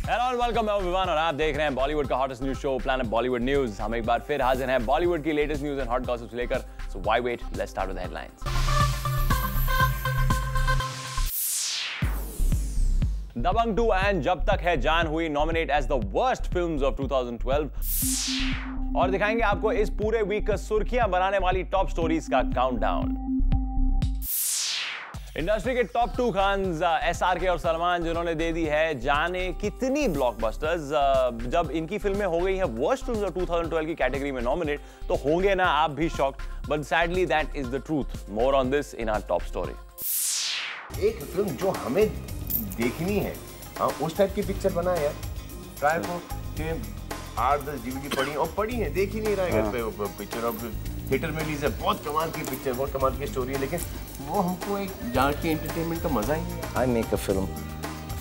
Hello और welcome, मैं विवान और आप देख रहे हैं बॉलीवुड का hottest news show Planet Bollywood News. हम एक बार फिर हाजिर हैं बॉलीवुड की latest news and hot gossips लेकर। So why wait, let's start with the headlines. Dabangg 2 and Jab Tak Hai Jaan हुई nominate as the worst films of 2012 और दिखाएंगे आपको इस पूरे वीक का सुर्खियां बनाने वाली टॉप स्टोरीज का काउंटडाउन। इंडस्ट्री के टॉप 2 खान्स SRK और सलमान जिन्होंने दे दी है जाने कितनी ब्लॉकबस्टर्स। जब इनकी फिल्में हो गई हैं वर्स्ट फिल्म्स ऑफ 2012 की कैटेगरी में नॉमिनेट, तो होंगे ना आप भी shocked, but sadly that is the truth. More on this in our top story. एक फिल्म जो हमें देखनी है, हाँ उस टाइप की पिक्चर बनाए यार। ट्राई को 8-10 DVD पढ़ी और पढ़ी है, देख ही नहीं रहा है घर पे पिक्चर। अब थिएटर में रिलीज है, बहुत कमाल की पिक्चर, बहुत कमाल की स्टोरी है, लेकिन वो हमको एक जान के एंटरटेनमेंट का मजा ही नहीं है। I make a film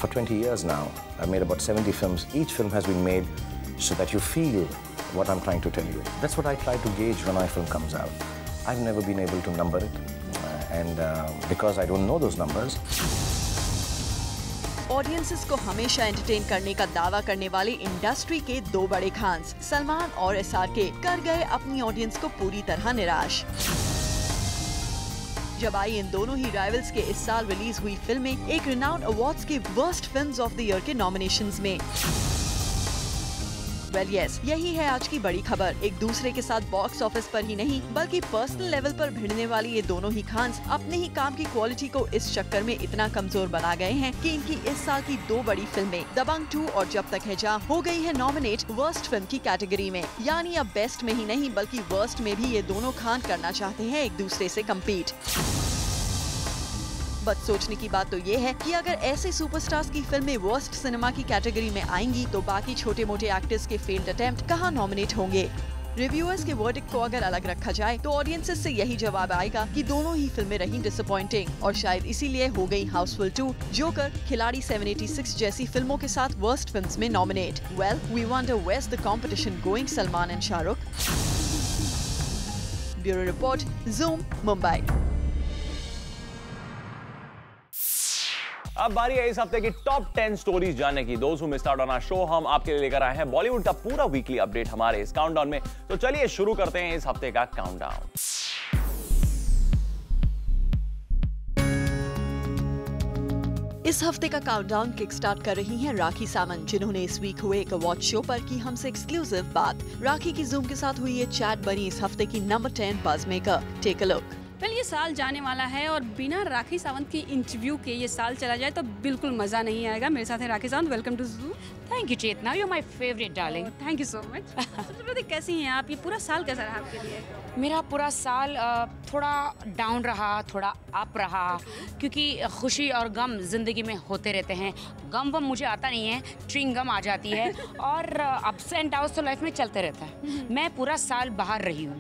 for 20 years now. I've made about 70 films. Each film has been made so that you feel what I'm trying to tell you. That's what I try to gauge when my film comes out. I've never been able to number it, and because I don't know those numbers. Audiences को हमेशा entertain करने का दावा करने वाले industry के 2 बड़े खान्स सलमान और SRK कर गए अपनी ऑडियंस को पूरी तरह निराश। जब आई इन दोनों ही राइवल्स के इस साल रिलीज हुई फिल्में एक रिनाउंड अवार्ड्स के worst films of the year के नॉमिनेशंस में। वेल यस, यही है आज की बड़ी खबर। एक दूसरे के साथ बॉक्स ऑफिस पर ही नहीं बल्कि पर्सनल लेवल पर भिड़ने वाली ये दोनों ही खान्स अपने ही काम की क्वालिटी को इस चक्कर में इतना कमजोर बना गए हैं कि इनकी इस साल की 2 बड़ी फिल्में दबंग 2 और जब तक है जान हो गई है नॉमिनेट वर्स्ट फिल्म की कैटेगरी में। यानी अब बेस्ट में ही नहीं बल्कि वर्स्ट में भी ये दोनों खान करना चाहते हैं एक दूसरे से कम्पीट। बट सोचने की बात तो ये है कि अगर ऐसे सुपरस्टार्स की फिल्में वर्स्ट सिनेमा की कैटेगरी में आएंगी तो बाकी छोटे मोटे एक्टर्स के फेल्ड अटेम्प्ट कहाँ नॉमिनेट होंगे। रिव्यूअर्स के वर्डिक्ट को अगर अलग रखा जाए तो ऑडियंसेस से यही जवाब आएगा कि दोनों ही फिल्में रही डिसअपॉइंटिंग और शायद इसीलिए हो गई हाउसफुल 2, जोकर, खिलाड़ी 786 जैसी फिल्मों के साथ वर्स्ट फिल्म्स में nominate. Well, we wonder where's the competition going, Salman and Shahrukh. Bureau report, Zoom, Mumbai. अब बारी है इस हफ्ते की टॉप 10 स्टोरीज जानने की। दोस्त who missed out on our show, हम आपके लिए लेकर आए हैं बॉलीवुड का पूरा वीकली अपडेट हमारे इस काउंटडाउन में। तो चलिए शुरू करते हैं इस हफ्ते का काउंटडाउन। इस हफ्ते का काउंटडाउन किक स्टार्ट कर रही हैं राखी सावंत, जिन्होंने इस वीक हुए एक अवार्ड शो पर की हमसे एक्सक्लूसिव बात। राखी की जूम के साथ हुई ये चैट बनी इस हफ्ते की number 10 buzz maker. Take a look. Well, ये साल जाने वाला है और बिना राखी सावंत की इंटरव्यू के ये साल चला जाए तो बिल्कुल मजा नहीं आएगा। मेरे साथ है Rakhi Sawant, welcome to zoo. Thank you Chetna, you my favourite darling. Thank you so much. सबसे पहले कैसी हैं आप? ये पूरा साल कैसा रहा आपके लिए? मेरा पूरा साल थोड़ा डाउन रहा, थोड़ा अप रहा, क्योंकि खुशी और गम ज़िंदगी में होते रहते हैं। गम वम मुझे आता नहीं है, च्युइंग गम आ जाती है और अप्स एंड डाउन्स तो लाइफ में चलते रहता है। मैं पूरा साल बाहर रही हूँ,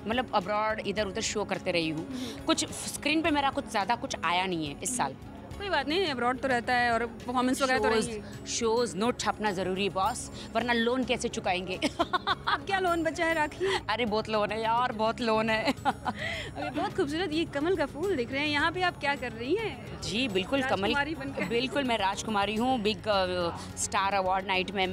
मतलब अब्रॉड इधर उधर शो करते रही हूँ। कुछ स्क्रीन पे मेरा कुछ ज़्यादा कुछ आया नहीं है इस साल। कोई बात नहीं, अब्रॉड तो रहता है और परफॉर्मेंस वगैरह तो रही है। शोज नोट छपना जरूरी है बॉस, वरना लोन कैसे चुकाएंगे। अब क्या लोन बचा है राखी? अरे बहुत लोन है यार, बहुत लोन है। बहुत खूबसूरत ये कमल का फूल दिख रहे हैं। यहाँ पे आप क्या कर रही हैं? जी बिल्कुल कमल, बिल्कुल मैं राजकुमारी हूँ। बिग स्टार अवार्ड नाइट में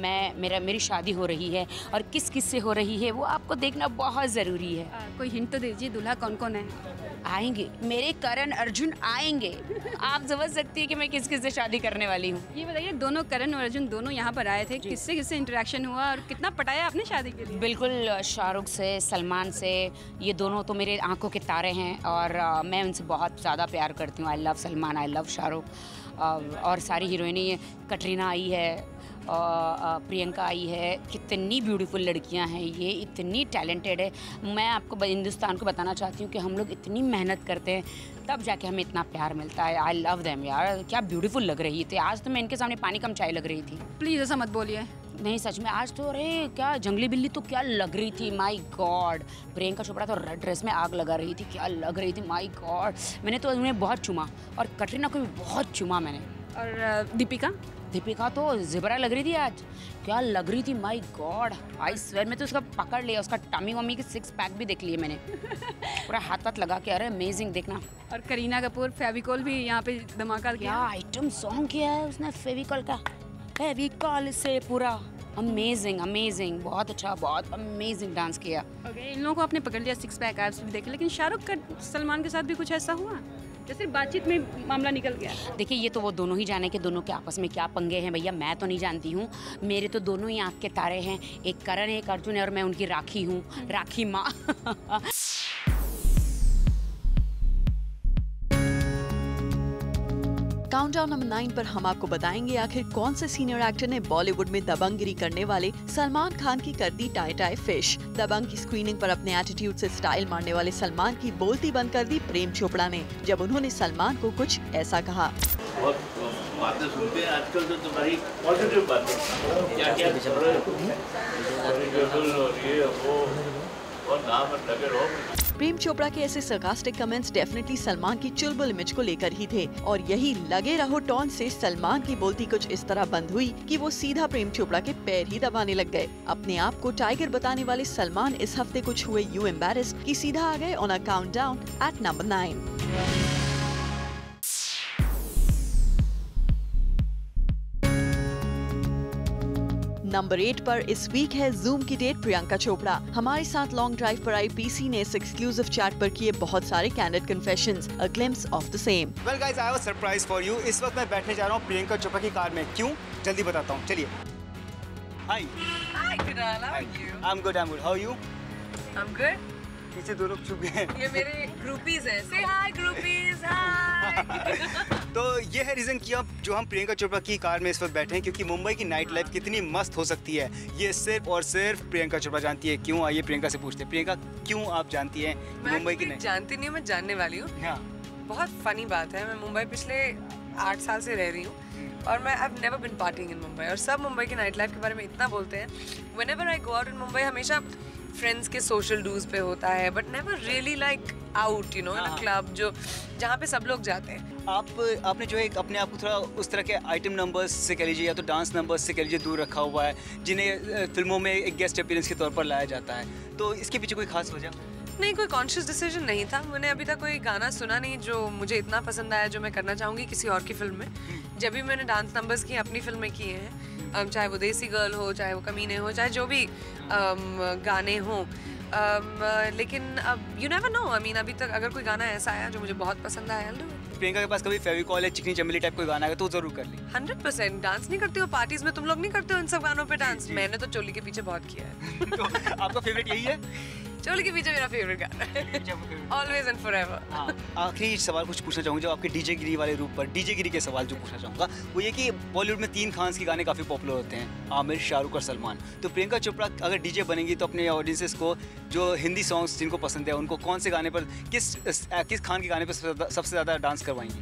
मेरी शादी हो रही है और किस किस से हो रही है वो आपको देखना बहुत ज़रूरी है। कोई हिंट तो दीजिए, दूल्हा कौन कौन है? आएंगे मेरे करण अर्जुन आएंगे। आप समझ सकती है कि मैं किस किस से शादी करने वाली हूँ। ये बताइए, दोनों करण और अर्जुन दोनों यहाँ पर आए थे, किससे किससे इंटरेक्शन हुआ और कितना पटाया आपने शादी के लिए? बिल्कुल शाहरुख से, सलमान से, ये दोनों तो मेरे आंखों के तारे हैं और मैं उनसे बहुत ज़्यादा प्यार करती हूँ। I love Salman, I love Shahrukh. और सारी हीरोइनें, कटरीना आई है, प्रियंका आई है, कितनी ब्यूटीफुल लड़कियां हैं ये, इतनी टैलेंटेड है। मैं आपको हिंदुस्तान को बताना चाहती हूँ कि हम लोग इतनी मेहनत करते हैं तब जाके हमें इतना प्यार मिलता है। आई लव देम यार, क्या ब्यूटीफुल लग रही थी। आज तो मैं इनके सामने पानी कम चाय लग रही थी। प्लीज़ ऐसा मत बोलिए। नहीं सच में, आज तो अरे क्या जंगली बिल्ली तो क्या लग रही थी, माय गॉड। प्रियंका चोपड़ा तो रेड ड्रेस में आग लगा रही थी, क्या लग रही थी, माय गॉड। मैंने तो उन्हें बहुत चूमा और कटरीना को भी बहुत चूमा मैंने। और दीपिका तो ज़िबरा लग रही थी आज, क्या लग रही थी, माय गॉड। आई स्वेयर, मैं तो उसका पकड़ लिया, उसका टमी वमी के 6 पैक भी देख लिए मैंने, पूरा हाथ लगा के। अरे अमेजिंग, देखना। और करीना कपूर फेविकोल भी यहाँ पे धमाका क्या आइटम सॉन्ग किया है उसने फेविकोल का, फेविकॉल से पूरा अमेजिंग, बहुत अच्छा, बहुत अमेजिंग डांस किया। ओके, इन लोगों को आपने पकड़ लिया, सिक्स पैक एब्स भी देखे, लेकिन शाहरुख का सलमान के साथ भी कुछ ऐसा हुआ या सिर्फ बातचीत में मामला निकल गया? देखिए, ये तो वो दोनों ही जाने कि दोनों के आपस में क्या पंगे हैं भैया, मैं तो नहीं जानती हूँ। मेरे तो दोनों ही आँख के तारे हैं, एक करण है, एक अर्जुन है, और मैं उनकी राखी हूँ, राखी माँ। काउंटडाउन नंबर 9 पर हम आपको बताएंगे आखिर कौन से सीनियर एक्टर ने बॉलीवुड में दबंगगिरी करने वाले सलमान खान की कर दी टाई टाई फिश। दबंग की स्क्रीनिंग पर अपने एटीट्यूड से स्टाइल मारने वाले सलमान की बोलती बंद कर दी प्रेम चोपड़ा ने, जब उन्होंने सलमान को कुछ ऐसा कहा। बहुत बातें सुनते हैं आजकल, तो तुम्हारी पॉजिटिव बातें क्या क्या चल रहा है और ये वो और नाम लगे रहो। प्रेम चोपड़ा के ऐसे सरकास्टिक कमेंट्स डेफिनेटली सलमान की चुलबुल इमेज को लेकर ही थे, और यही लगे रहो टोन से सलमान की बोलती कुछ इस तरह बंद हुई कि वो सीधा प्रेम चोपड़ा के पैर ही दबाने लग गए। अपने आप को टाइगर बताने वाले सलमान इस हफ्ते कुछ हुए यूं एम्बैरेस्ड कि सीधा आ गए on a countdown at number 9। Number 8 पर इस वीक है जूम की डेट प्रियंका चोपड़ा। हमारे साथ लॉन्ग ड्राइव पर आई पीसी ने इस एक्सक्लूसिव चैट पर किए बहुत सारे candid confessions, a glimpse of the same. Well guys, I have a surprise for you. इस वक्त मैं बैठने जा रहा हूँ प्रियंका चोपड़ा की कार में। क्यों? जल्दी बताता हूँ, चलिए। हाय Kunal, how are you? I'm good. How are you? I'm good. पीछे दो लोग छुप गए हैं। ये मेरे ग्रुपीज हैं। Say hi groupies, hi. तो ये है रीज़न कि जो हम प्रियंका चोपड़ा की कार में इस वक्त बैठे हैं, क्योंकि मुंबई की नाइट लाइफ कितनी मस्त हो सकती है ये सिर्फ और सिर्फ प्रियंका चोपड़ा जानती है। क्यों? आइए प्रियंका से पूछते हैं। प्रियंका, क्यों आप जानती हैं मुंबई की नाइट? जानती नहीं हूँ, मैं जानने वाली हूँ। हाँ, बहुत फनी बात है, मैं मुंबई पिछले 8 साल से रह रही हूँ और मैं I've never been partying in Mumbai, और सब मुंबई की नाइट लाइफ के बारे में इतना बोलते हैं। Whenever I go out in Mumbai, हमेशा फ्रेंड्स के सोशल डूज पे होता है, but never really like out, you know, in a club जो जहाँ पे सब लोग जाते हैं। आपने जो है अपने आप को थोड़ा उस तरह के आइटम नंबर्स से कह लीजिए या तो डांस नंबर्स से कह लीजिए दूर रखा हुआ है, जिन्हें फिल्मों में एक गेस्ट अपीयरेंस के तौर पर लाया जाता है। तो इसके पीछे कोई खास वजह? नहीं, कोई कॉन्शियस डिसीजन नहीं था। मैंने अभी तक कोई गाना सुना नहीं जो मुझे इतना पसंद आया जो मैं करना चाहूँगी किसी और की फिल्म में। जब भी मैंने डांस नंबर्स किए अपनी फिल्म में किए हैं, चाहे वो देसी गर्ल हो, चाहे वो कमीने हो, चाहे जो भी गाने हों, लेकिन अब you never know. I mean, अभी तक अगर कोई गाना ऐसा आया जो मुझे बहुत पसंद आया, प्रियंका के पास कभी फेविकॉल है, चिकनी चमेली टाइप कोई गाना है तो जरूर कर ली। 100%। डांस नहीं करते हो पार्टीज में? तुम लोग नहीं करते हो इन सब गानों पे डांस? मैंने तो चोली के पीछे बहुत किया है। तो आपका फेवरेट यही है? चोली के पीछे मेरा फेवरेट गाना है, ऑलवेज एंड फॉरएवर। आखिरी सवाल कुछ पूछना चाहूँगा जो आपके डीजे गिरी वाले रूप पर, डीजे गिरी के सवाल जो पूछना चाहूँगा वो ये कि बॉलीवुड में 3 खान्स के गाने काफ़ी पॉपुलर होते हैं, आमिर, शाहरुख और सलमान। तो प्रियंका चोपड़ा अगर डीजे बनेंगी तो अपने ऑडियंसेस को जो हिंदी सॉन्ग्स जिनको पसंद है उनको कौन से गाने पर, किस खान के गाने पर सबसे ज़्यादा डांस करवाएंगी?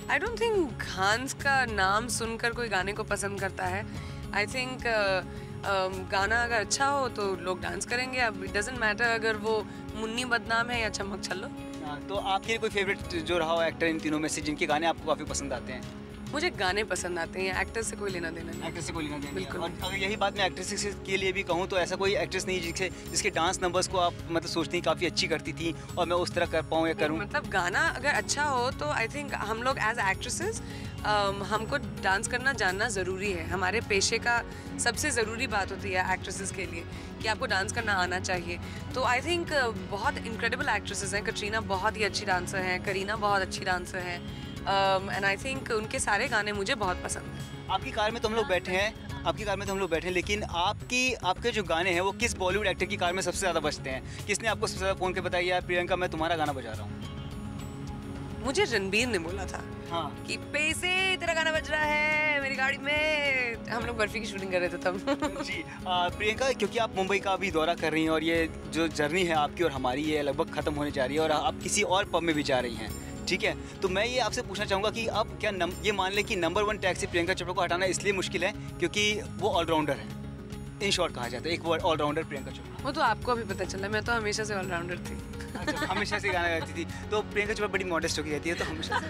आई डोंट थिंक खान्स का नाम सुनकर कोई गाने को पसंद करता है। आई थिंक गाना अगर अच्छा हो तो लोग डांस करेंगे। अब इट डजंट मैटर अगर वो मुन्नी बदनाम है या चमक छल्लो। तो आपके कोई फेवरेट जो रहा हो एक्टर इन तीनों में से जिनके गाने आपको काफ़ी पसंद आते हैं? मुझे गाने पसंद आते हैं, एक्टर से कोई लेना देना नहीं। एक्टर से कोई लेना देना बिल्कुल। और अगर यही बात मैं एक्ट्रेस के लिए भी कहूँ तो ऐसा कोई एक्ट्रेस नहीं जिसके डांस नंबर्स को आप मतलब सोचती हैं काफ़ी अच्छी करती थी और मैं उस तरह कर पाऊँ या करूँ? मतलब गाना अगर अच्छा हो तो आई थिंक हम लोग एज एक्ट्रेसेस हमको डांस करना जानना ज़रूरी है। हमारे पेशे का सबसे ज़रूरी बात होती है एक्ट्रेसेस के लिए कि आपको डांस करना आना चाहिए। तो आई थिंक बहुत इनक्रेडिबल एक्ट्रेसेस हैं। कटरीना बहुत ही अच्छी डांसर हैं, करीना बहुत अच्छी डांसर हैं, एंड आई थिंक उनके सारे गाने मुझे बहुत पसंद हैं। आपकी कार में तो हम लोग बैठे हैं, लेकिन आपके जो गाने हैं वो किस बॉलीवुड एक्टर की कार में सबसे ज़्यादा बजते हैं? किसने आपको सबसे ज़्यादा फ़ोन के बताया यार प्रियंका मैं तुम्हारा गाना बजा रहा हूँ? मुझे रणबीर ने बोला था कि पैसे तेरा गाना बज रहा है मेरी गाड़ी में। हम लोग बर्फी की शूटिंग कर रहे थे तब। जी प्रियंका, क्योंकि आप मुंबई का अभी दौरा कर रही हैं और ये जो जर्नी है आपकी और हमारी ये लगभग ख़त्म होने जा रही है और आप किसी और पब में भी जा रही हैं, ठीक है? तो मैं ये आपसे पूछना चाहूँगा कि आप क्या ये मान लें कि नंबर 1 टैग से प्रियंका चोपड़ा को हटाना इसलिए मुश्किल है क्योंकि वो ऑलराउंडर है, इन शॉर्ट कहा जाता है एक वर्ड ऑलराउंडर प्रियंका चोपड़ा। वो तो आपको अभी पता चला, मैं तो हमेशा से ऑलराउंडर थी। अच्छा, हमेशा से गाना गाती थी। तो प्रियंका चोपड़ा बड़ी मॉडेस्ट होती रहती है तो हमेशा से।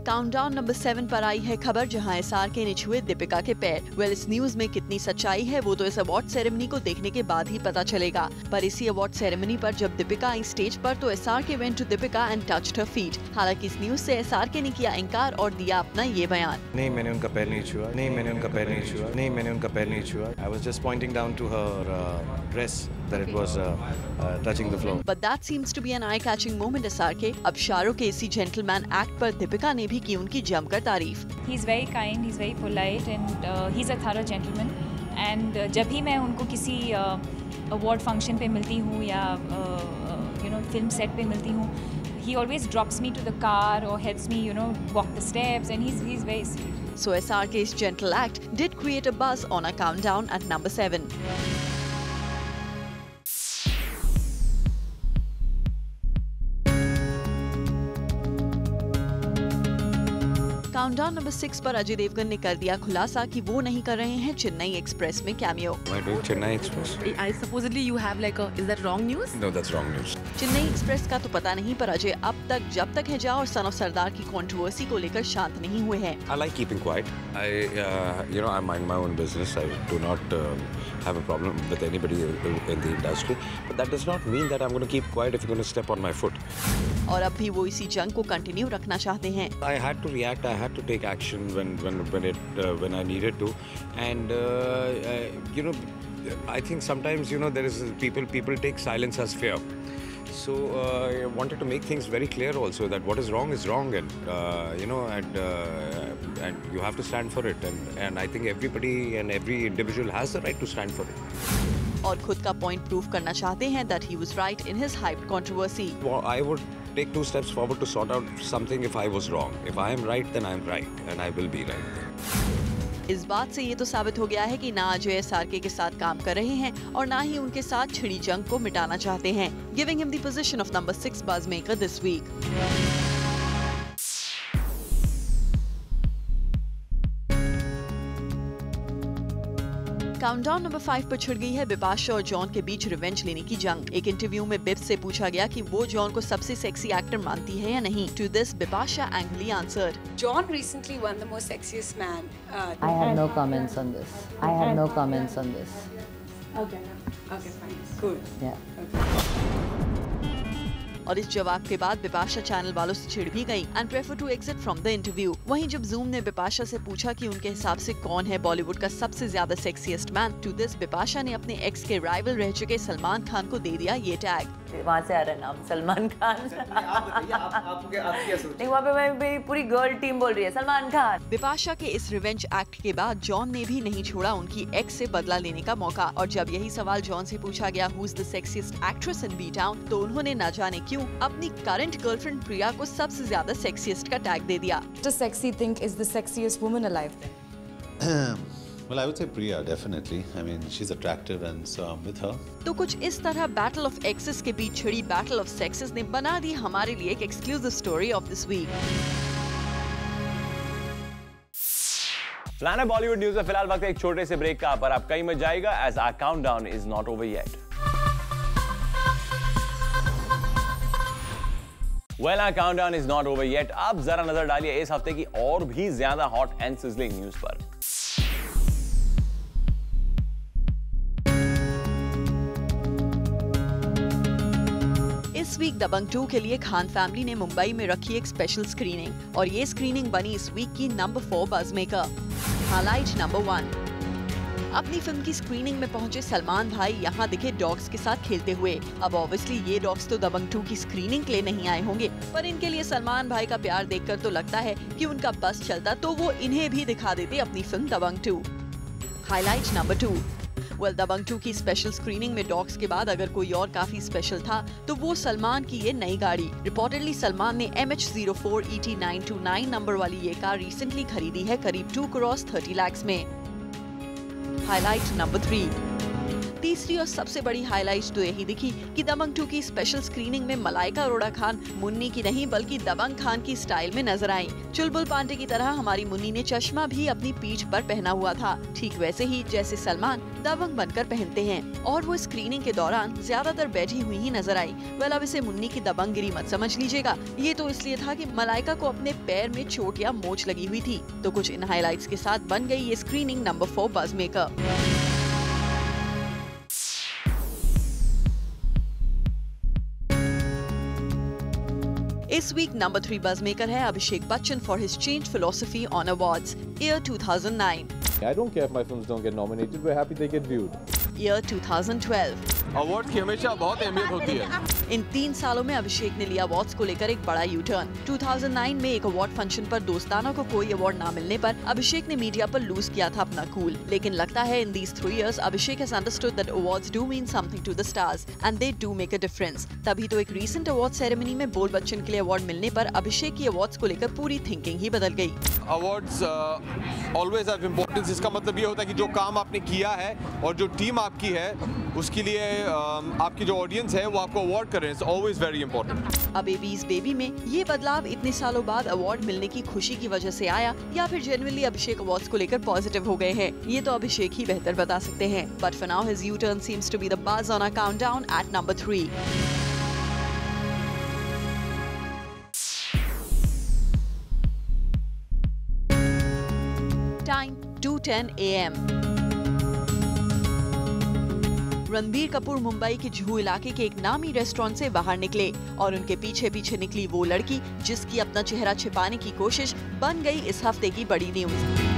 काउंटडाउन नंबर 7 पर आई है खबर जहां SRK ने छुए दीपिका के पैर। वेल, इस न्यूज में कितनी सच्चाई है वो तो इस अवार्ड सेरेमनी को देखने के बाद ही पता चलेगा। पर इसी अवार्ड सेरेमनी पर जब दीपिका आई स्टेज पर तो SRK went to Deepika and touched her feet. हालांकि इस न्यूज से SRK ने किया इनकार और दिया अपना ये बयान। नहीं, मैंने उनका पैर नहीं छुआ, नहीं मैंने उनका पैर नहीं छुआ, नहीं मैंने उनका पैर नहीं छुआ। I was just pointing down to her dress that it was touching the floor. But that seems to be an eye-catching moment, SRK। अब शाहरुख के इसी जेंटलमैन एक्ट पर दीपिका ने भी की उनकी जमकर तारीफ। He's very kind, he's very polite and he's a thorough gentleman. And जब भी मैं उनको किसी अवार्ड फंक्शन पे मिलती हूँ या फिल्म सेट पे मिलती हूँ, he always drops me to the car or helps me, walk the steps, and he's very sweet. So SRK's gentle act did create a buzz on a countdown at number 7. Countdown number 6 पर अजय देवगन ने कर दिया खुलासा कि वो नहीं कर रहे हैं चेन्नई एक्सप्रेस में cameo. Chennai Express? I supposedly you have is that wrong news? No, that's wrong news. Chennai express का तो पता नहीं, पर अजय अब तक जब तक है जा और सन ऑफ सरदार की कंट्रोवर्सी को लेकर शांत नहीं हुए हैं। I like keeping quiet. I mind my own business. I do not have a problem with anybody in the industry. But that does not mean that I'm going to keep quiet if you're going to step on my foot. और अब भी वो इसी जंग को continue रखना चाहते हैं। I had to react. I had to take action when I needed to, and I think sometimes there is people take silence as fear. So I wanted to make things very clear also that what is wrong, and you have to stand for it, and I think everybody and every individual has the right to stand for it. और खुद का point prove करना चाहते हैं that he was right in his hyped controversy. Well, I would take 2 steps forward to sort out something if I was wrong. If I am right, then I am right, and I will be right. इस बात से ये तो साबित हो गया है कि ना अजय SRK के साथ काम कर रहे हैं और ना ही उनके साथ छिड़ी जंग को मिटाना चाहते हैं। Giving him the position of number 6 buzzmaker this week. Countdown number 5 पर छिड़ गई है बिपाशा और जॉन के बीच रिवेंज लेने की जंग। एक इंटरव्यू में बिब से पूछा गया कि वो जॉन को सबसे सेक्सी एक्टर मानती है या नहीं। To this, Bipasha angrily answered, John recently won the most sexiest man. I have no comments on this. I have no comments on this. Okay, fine, cool. Yeah. और इस जवाब के बाद बिपाशा चैनल वालों से छिड़ भी गई and prefer to exit from the interview. वहीं जब जूम ने बिपाशा से पूछा कि उनके हिसाब से कौन है बॉलीवुड का सबसे ज्यादा sexiest man, to this Bipasha ने अपने एक्स के राइवल रह चुके सलमान खान को दे दिया ये टैग। वहाँ से आ रहा है नाम सलमान खान। नहीं, वहाँ पे मेरी पूरी गर्ल टीम बोल रही है सलमान खान। बिपाशा के इस रिवेंज एक्ट के बाद जॉन ने भी नहीं छोड़ा उनकी एक्स से बदला लेने का मौका, और जब यही सवाल जॉन से पूछा गया who is the sexiest actress in B town, तो उन्होंने न जाने क्यों अपनी करंट गर्लफ्रेंड प्रिया को सबसे ज्यादा सेक्सीएस्ट का टैग दे दिया। Does sexy think is the sexiest woman alive then? Well, I would say Priya, definitely. I mean, she's attractive and so I'm with her. तो कुछ इस तरह बैटल ऑफ एक्सेस के बीच छिड़ी बैटल ऑफ सेक्सेस ने बना दी हमारे लिए एक exclusive story of this week. Plan Bollywood news में फिलहाल वक्त एक छोटे से ब्रेक का, पर आप कहीं मत जाएगा as our countdown is not over yet. Well, our countdown is not over yet. अब जरा नजर डालिए इस हफ्ते की और भी ज्यादा हॉट एंड सिजलिंग न्यूज पर। इस वीक दबंग 2 के लिए खान फैमिली ने मुंबई में रखी एक स्पेशल स्क्रीनिंग, और ये स्क्रीनिंग बनी इस वीक की नंबर 4 बज़मेकर। हाइलाइट नंबर 1, अपनी फिल्म की स्क्रीनिंग में पहुंचे सलमान भाई यहाँ दिखे डॉग्स के साथ खेलते हुए। अब ऑब्वियसली ये डॉग्स तो दबंग 2 की स्क्रीनिंग के लिए नहीं आए होंगे, पर इनके लिए सलमान भाई का प्यार देखकर तो लगता है कि उनका बस चलता तो वो इन्हें भी दिखा देते अपनी फिल्म दबंग 2। हाइलाइट नंबर 2, वेल दबंग 2 की स्पेशल स्क्रीनिंग में डॉग्स के बाद अगर कोई और काफी स्पेशल था तो वो सलमान की ये नई गाड़ी। रिपोर्टेडली सलमान ने MH04 ET929 नंबर वाली ये कार रिसेंटली खरीदी है करीब 2 करोड़ 30 लाख में। हाइलाइट नंबर 3, तीसरी और सबसे बड़ी हाईलाइट तो यही दिखी कि दबंग 2 की स्पेशल स्क्रीनिंग में मलाइका अरोड़ा खान मुन्नी की नहीं बल्कि दबंग खान की स्टाइल में नजर आई। चुलबुल पांडे की तरह हमारी मुन्नी ने चश्मा भी अपनी पीठ पर पहना हुआ था, ठीक वैसे ही जैसे सलमान दबंग बनकर पहनते हैं, और वो स्क्रीनिंग के दौरान ज्यादातर बैठी हुई ही नजर आई। वेल, अब इसे मुन्नी की दबंगगिरी मत समझ लीजिएगा, ये तो इसलिए था कि मलाइका को अपने पैर में चोट या मोच लगी हुई थी। तो कुछ इन हाइलाइट्स के साथ बन गई ये स्क्रीनिंग नंबर 4 बज़मेकर। इस वीक नंबर 3 बज़मेकर है Abhishek Bachchan for his change philosophy on awards year 2009। I don't care if my films don't get nominated. We're happy they get viewed. Year 2012। Awards की हमेशा बहुत अहमियत होती है। इन 3 सालों में अभिषेक ने लिया अवार्ड्स को लेकर एक बड़ा यू टर्न। 2009 में एक अवार्ड फंक्शन पर दोस्ताना को कोई अवार्ड ना मिलने पर अभिषेक ने मीडिया पर लूज किया था अपना कूल, लेकिन लगता है इन these 3 years Abhishek has understood that awards do mean something to the stars and they do make a difference। तभी तो एक रीसेंट अवार्ड सेरेमनी में बोल बच्चन के लिए अवार्ड मिलने पर अभिषेक की अवार्ड्स को लेकर पूरी थिंकिंग ही बदल गई। Awards always have importance. इसका मतलब ये होता है कि जो काम आपने किया है और जो टीम आपकी है उसके लिए आपकी जो ऑडियंस है वो आपको अवार्ड कर रहे हैं। It's always very important. अब एबीज बेबी में ये बदलाव इतने सालों बाद अवार्ड मिलने की खुशी की वजह से आया या फिर जेन्युइनली अभिषेक अवार्ड्स को लेकर पॉजिटिव हो गए हैं, ये तो अभिषेक ही बेहतर बता सकते हैं। But for now his U turn seems to be the buzz on a countdown at number 3। Time 2:10 AM। Ranbir Kapoor Mumbai के जुहू इलाके के एक नामी रेस्टोरेंट से बाहर निकले और उनके पीछे पीछे निकली वो लड़की जिसकी अपना चेहरा छिपाने की कोशिश बन गई इस हफ्ते की बड़ी news.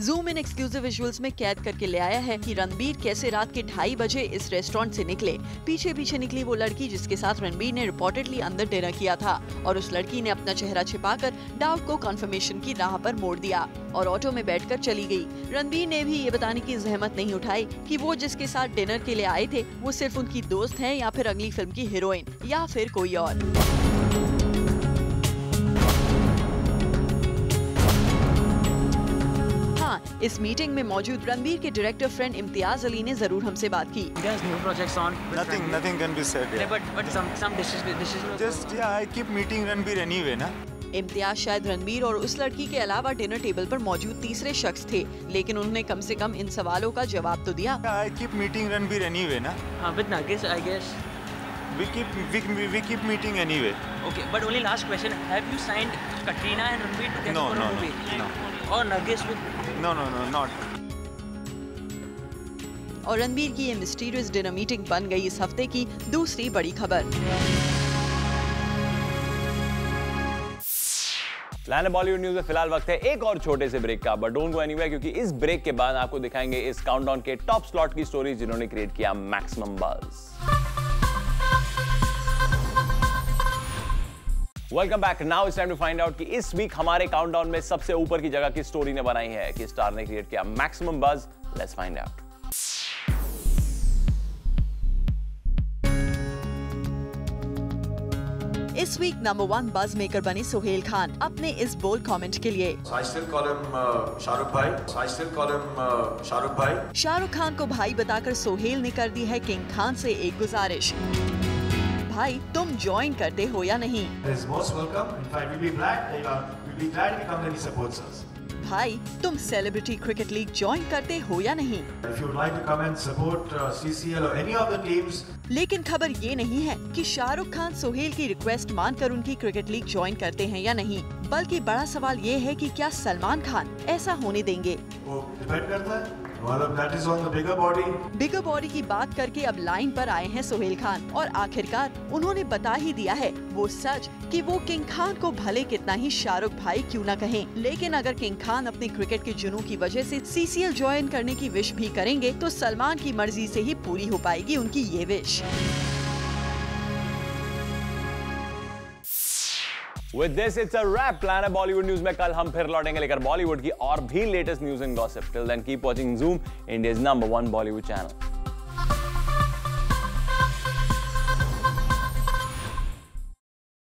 Zoom in exclusive visuals में कैद करके ले आया है कि रणबीर कैसे रात के 2:30 बजे इस रेस्टोरेंट से निकले। पीछे पीछे निकली वो लड़की जिसके साथ रणबीर ने रिपोर्टेडली अंदर डिनर किया था और उस लड़की ने अपना चेहरा छिपाकर डाउट को कंफर्मेशन की राह पर मोड़ दिया और ऑटो में बैठकर चली गई। रणबीर ने भी ये बताने की जहमत नहीं उठाई कि वो जिसके साथ डिनर के लिए आए थे वो सिर्फ उनकी दोस्त है या फिर अगली फिल्म की हीरोइन या फिर कोई और। इस मीटिंग में मौजूद रणबीर के डायरेक्टर फ्रेंड इम्तियाज अली ने जरूर हमसे बात की। Nothing can be said. Yeah. But some decisions. Just yeah, I keep meeting Ranbir anyway, ना. इम्तियाज शायद रणबीर और उस लड़की के अलावा डिनर टेबल पर मौजूद तीसरे शख्स थे, लेकिन उन्होंने कम से कम इन सवालों का जवाब तो दिया। I keep meeting Ranbir anyway, ना. With Nargis, I guess. We keep meeting anyway. Okay, but only last question: have you signed Katrina and Ranbir together for a movie? No. Or Nargis with? No, not. और रणबीर की ये mysterious dinner meeting बन गई इस हफ्ते की दूसरी बड़ी खबर। लाने बॉलीवुड न्यूज में फिलहाल वक्त है एक और छोटे से ब्रेक का, बट डोंट गो एनीवेयर क्योंकि इस ब्रेक के बाद आपको दिखाएंगे इस काउंटडाउन के टॉप स्लॉट की स्टोरी जिन्होंने क्रिएट किया maximum buzz. Welcome back. Now it's time to find out कि इस वीक हमारे काउंटडाउन में सबसे ऊपर की जगह की स्टोरी ने बनाई है, कि स्टार ने क्रिएट किया maximum buzz. Let's find out. इस वीक नंबर 1 बज़ मेकर बने सोहेल खान अपने इस बोल्ड कमेंट के लिए। I still call him Shahrukh भाई। I still call him Shahrukh भाई। शाहरुख खान को भाई बताकर सोहेल ने कर दी है किंग खान से एक गुजारिश। भाई तुम ज्वाइन करते हो या नहीं? भाई तुम सेलिब्रिटी क्रिकेट लीग ज्वाइन करते हो या नहीं? लेकिन खबर ये नहीं है कि शाहरुख खान सोहेल की रिक्वेस्ट मानकर उनकी क्रिकेट लीग ज्वाइन करते हैं या नहीं, बल्कि बड़ा सवाल ये है कि क्या सलमान खान ऐसा होने देंगे? वो डिपेंड करता है। That is on the bigger body. Bigger body की बात करके अब लाइन पर आए हैं सोहेल खान और आखिरकार उन्होंने बता ही दिया है वो सच कि वो किंग खान को भले कितना ही शाहरुख भाई क्यों ना कहें, लेकिन अगर किंग खान अपने क्रिकेट के जुनून की वजह से सीसीएल ज्वाइन करने की विश भी करेंगे तो सलमान की मर्जी से ही पूरी हो पाएगी उनकी ये wish. With this, it's a wrap. Planet Bollywood News में कल हम फिर लौटेंगे लेकर बॉलीवुड की और भी latest news and gossip. Till then, keep watching Zoom, India's #1 Bollywood channel.